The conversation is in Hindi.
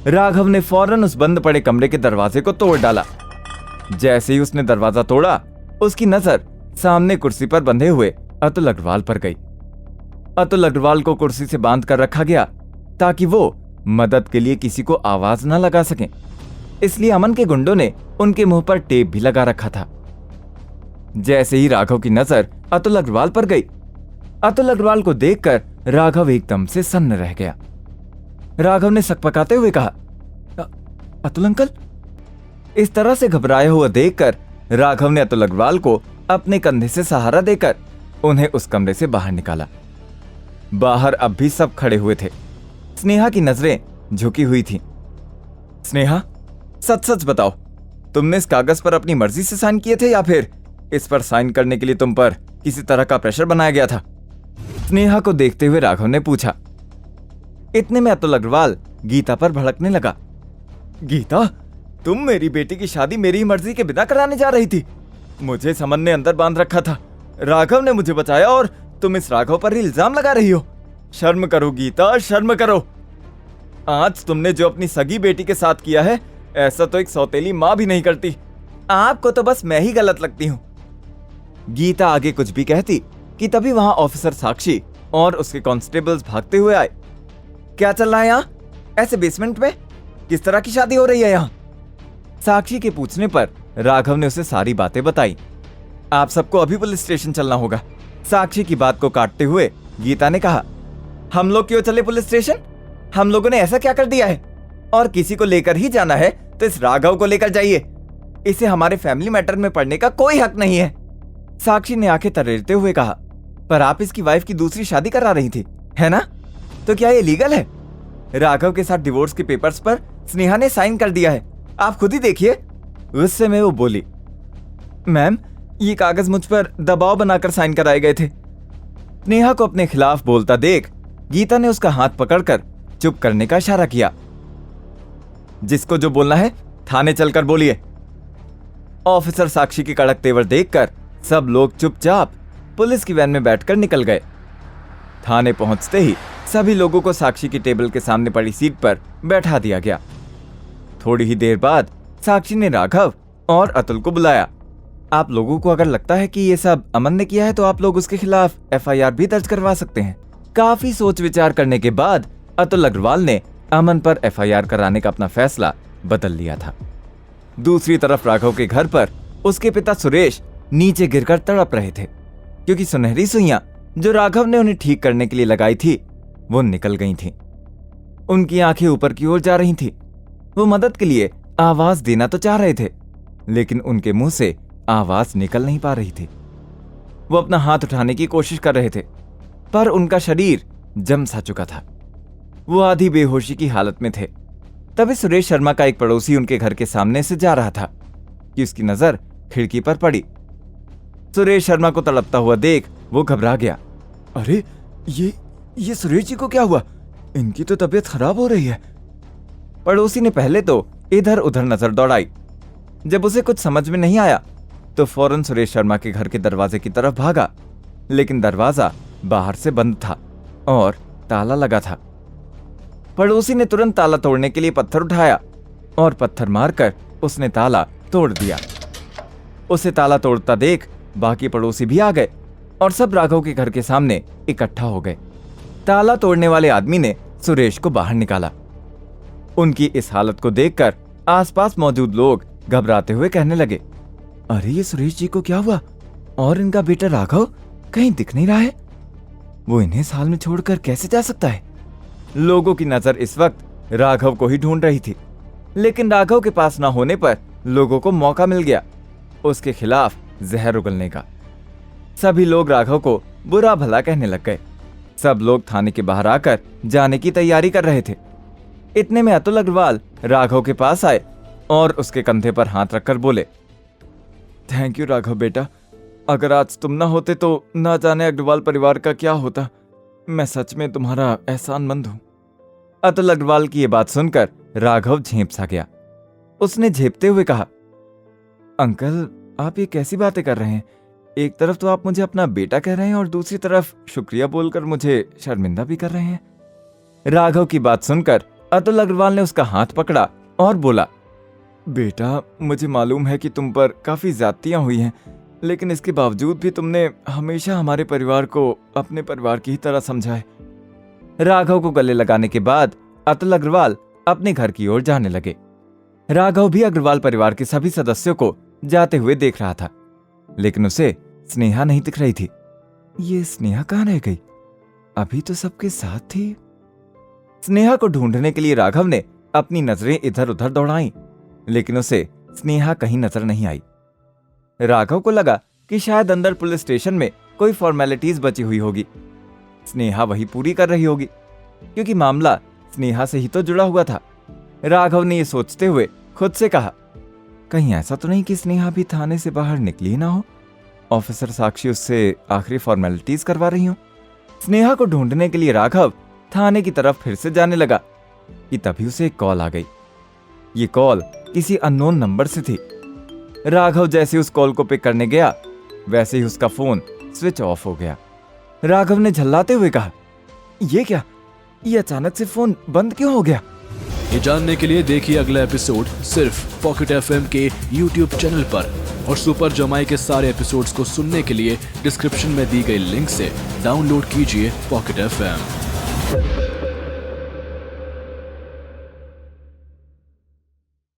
राघव ने फौरन उस बंद पड़े कमरे के दरवाजे को तोड़ डाला। जैसे ही उसने दरवाजा तोड़ा, उसकी नजर सामने कुर्सी पर बंधे हुए अतुल अग्रवाल पर गई। अतुल अग्रवाल को कुर्सी से बांध कर रखा गया ताकि वो मदद के लिए किसी को आवाज न लगा सकें। इसलिए अमन के गुंडों ने उनके मुंह पर टेप भी लगा रखा था। जैसे ही राघव की नजर अतुल अग्रवाल पर गई, अतुल अग्रवाल को देखकर राघव एकदम से सन्न रह गया। राघव ने सकपकाते हुए कहा, अतुल अंकल। इस तरह से घबराया हुआ देखकर राघव ने अतुल अग्रवाल को अपने कंधे से सहारा देकर उन्हें उस कमरे से बाहर निकाला। बाहर अब भी सब खड़े हुए थे। स्नेहा की नजरें झुकी हुई थीं। स्नेहा, सच सच बताओ, तुमने इस कागज पर अपनी मर्जी से साइन किए थे या फिर इस पर साइन करने के लिए तुम पर किसी तरह का प्रेशर बनाया गया था? स्नेहा को देखते हुए राघव ने पूछा। इतने में अतुल अग्रवाल गीता पर भड़कने लगा। गीता, तुम मेरी बेटी की शादी मेरी मर्जी के बिना कराने जा रही थी। मुझे समन ने अंदर बांध रखा था, राघव ने मुझे बचाया और तुम इस राघव पर ही इल्जाम लगा रही हो। शर्म करो गीता, शर्म करो। आज तुमने जो अपनी सगी बेटी के साथ किया है, ऐसा तो एक सौतेली माँ भी नहीं करती। आपको तो बस मैं ही गलत लगती हूँ। गीता आगे कुछ भी कहती कि तभी वहां ऑफिसर साक्षी और उसके कांस्टेबल्स भागते हुए आए। क्या चल रहा है यहाँ? ऐसे बेसमेंट में किस तरह की शादी हो रही है यहाँ? साक्षी के पूछने पर राघव ने उसे सारी बातें बताई। आप सबको अभी पुलिस स्टेशन चलना होगा। साक्षी की बात को काटते हुए गीता ने कहा, हम लोग क्यों चले पुलिस स्टेशन? हम लोगों ने ऐसा क्या कर दिया है? और किसी को लेकर ही जाना है तो इस राघव को लेकर जाइए। इसे हमारे फैमिली मैटर में पड़ने का कोई हक नहीं है। साक्षी ने आंखें तरेरते हुए कहा, पर आप इसकी वाइफ की दूसरी शादी करा रही थी, है ना? तो क्या ये लीगल है? राघव के साथ डिवोर्स के पेपर्स पर स्नेहा ने साइन कर दिया है, आप खुद ही देखिए। गुस्से में वो बोली, मैम, ये कागज मुझ पर दबाव बनाकर साइन कराए गए थे। स्नेहा को अपने खिलाफ बोलता देख गीता ने उसका हाथ पकड़कर चुप करने का इशारा किया। जिसको जो बोलना है थाने चलकर बोलिए। ऑफिसर साक्षी की कड़क तेवर देखकर सब लोग चुपचाप पुलिस की वैन में बैठकर निकल गए। थाने पहुंचते ही सभी लोगों को साक्षी की टेबल के सामने पड़ी सीट पर बैठा दिया गया। थोड़ी ही देर बाद साक्षी ने राघव और अतुल को बुलाया। आप लोगों को अगर लगता है कि ये सब अमन ने किया है तो आप लोग उसके खिलाफ एफआईआर भी दर्ज करवा सकते हैं। काफी सोच विचार करने के बाद अतुल अग्रवाल ने अमन पर एफआईआर कराने का अपना फैसला बदल लिया था। दूसरी तरफ राघव के घर पर उसके पिता सुरेश नीचे गिरकर तड़प रहे थे, क्योंकि सुनहरी सुइयां जो राघव ने उन्हें ठीक करने के लिए लगाई थी वो निकल गई थीं। उनकी आंखें ऊपर की ओर जा रही थीं। वो मदद के लिए आवाज देना तो चाह रहे थे, लेकिन उनके मुंह से आवाज निकल नहीं पा रही थी। वो अपना हाथ उठाने की कोशिश कर रहे थे, पर उनका शरीर जम सा चुका था। वो आधी बेहोशी की हालत में थे। तभी सुरेश शर्मा का एक पड़ोसी उनके घर के सामने से जा रहा था कि उसकी नजर खिड़की पर पड़ी। सुरेश शर्मा को तड़पता हुआ देख वो घबरा गया। अरे ये सुरेश जी को क्या हुआ? इनकी तो तबीयत खराब हो रही है। पड़ोसी ने पहले तो इधर उधर नजर दौड़ाई। जब उसे कुछ समझ में नहीं आया तो फौरन सुरेश शर्मा के घर के दरवाजे की तरफ भागा, लेकिन दरवाजा बाहर से बंद था और ताला लगा था। पड़ोसी ने तुरंत ताला तोड़ने के लिए पत्थर उठाया और पत्थर मारकर उसने ताला तोड़ दिया। उसे ताला तोड़ता देख बाकी पड़ोसी भी आ गए और सब राघव के घर के सामने इकट्ठा हो गए। ताला तोड़ने वाले आदमी ने सुरेश को बाहर निकाला। उनकी इस हालत को देखकर आसपास मौजूद लोग घबराते हुए कहने लगे, अरे ये सुरेश जी को क्या हुआ? और इनका बेटा राघव कहीं दिख नहीं रहा है। वो इन्हें इस हाल में छोड़कर कैसे जा सकता है? लोगों की नजर इस वक्त राघव को ही ढूंढ रही थी, लेकिन राघव के पास ना होने पर लोगों को मौका मिल गया उसके खिलाफ जहर उगलने का। सभी लोग राघव को बुरा भला कहने लग गए। सब लोग थाने के बाहर आकर जाने की तैयारी कर रहे थे। इतने में अतुल अग्रवाल राघव के पास आए और उसके कंधे पर हाथ रखकर बोले, थैंक यू राघव बेटा, अगर आज तुम ना होते तो ना जाने अग्रवाल परिवार का क्या होता। मैं सच में तुम्हारा एहसानमंद हूं। अतुल अग्रवाल की यह बात सुनकर राघव झेंप सा गया। उसने झेपते हुए कहा, अंकल आप ये कैसी बातें कर रहे हैं? एक तरफ तो आप मुझे अपना बेटा कह रहे हैं और दूसरी तरफ शुक्रिया बोलकर मुझे शर्मिंदा भी कर रहे हैं। राघव की बात सुनकर अतुल अग्रवाल ने उसका हाथ पकड़ा और बोला, बेटा मुझे मालूम है कि तुम पर काफी ज्यादतियां हुई हैं, लेकिन इसके बावजूद भी तुमने हमेशा हमारे परिवार को अपने परिवार की ही तरह समझा है। राघव को गले लगाने के बाद अतुल अग्रवाल अपने घर की ओर जाने लगे। राघव भी अग्रवाल परिवार के सभी सदस्यों को जाते हुए देख रहा था, लेकिन उसे स्नेहा नहीं दिख रही थी। ये स्नेहा कहाँ रह गई? अभी तो सबके साथ थी। स्नेहा को ढूंढने के लिए राघव ने अपनी नजरें इधर उधर दौड़ाईं, लेकिन उसे स्नेहा कहीं नजर नहीं आई। राघव को लगा कि शायद अंदर पुलिस स्टेशन में कोई फॉर्मेलिटीज बची हुई होगी। स्नेहा वही पूरी कर रही होगी, क्योंकि मामला स्नेहा से ही तो जुड़ा हुआ था। राघव ने यह सोचते हुए खुद से कहा, कहीं ऐसा तो नहीं कि स्नेहा भी थाने से बाहर निकली ही ना हो, ऑफिसर साक्षी उससे आखिरी फॉर्मेलिटीज करवा रही हो। स्नेहा को ढूंढने के लिए राघव थाने की तरफ फिर से जाने लगा कि तभी उसे एक कॉल आ गई। ये कॉल किसी अननोन नंबर से थी। राघव जैसे उस कॉल को पिक करने गया, वैसे ही उसका फोन स्विच ऑफ हो गया। राघव ने झल्लाते हुए कहा, ये क्या? ये अचानक से फोन बंद क्यों हो गया? ये जानने के लिए देखिए अगला एपिसोड सिर्फ पॉकेट एफएम के YouTube चैनल पर, और सुपर जमाई के सारे एपिसोड्स को सुनने के लिए डिस्क्रिप्शन में दी गई लिंक से डाउनलोड कीजिए पॉकेट एफएम।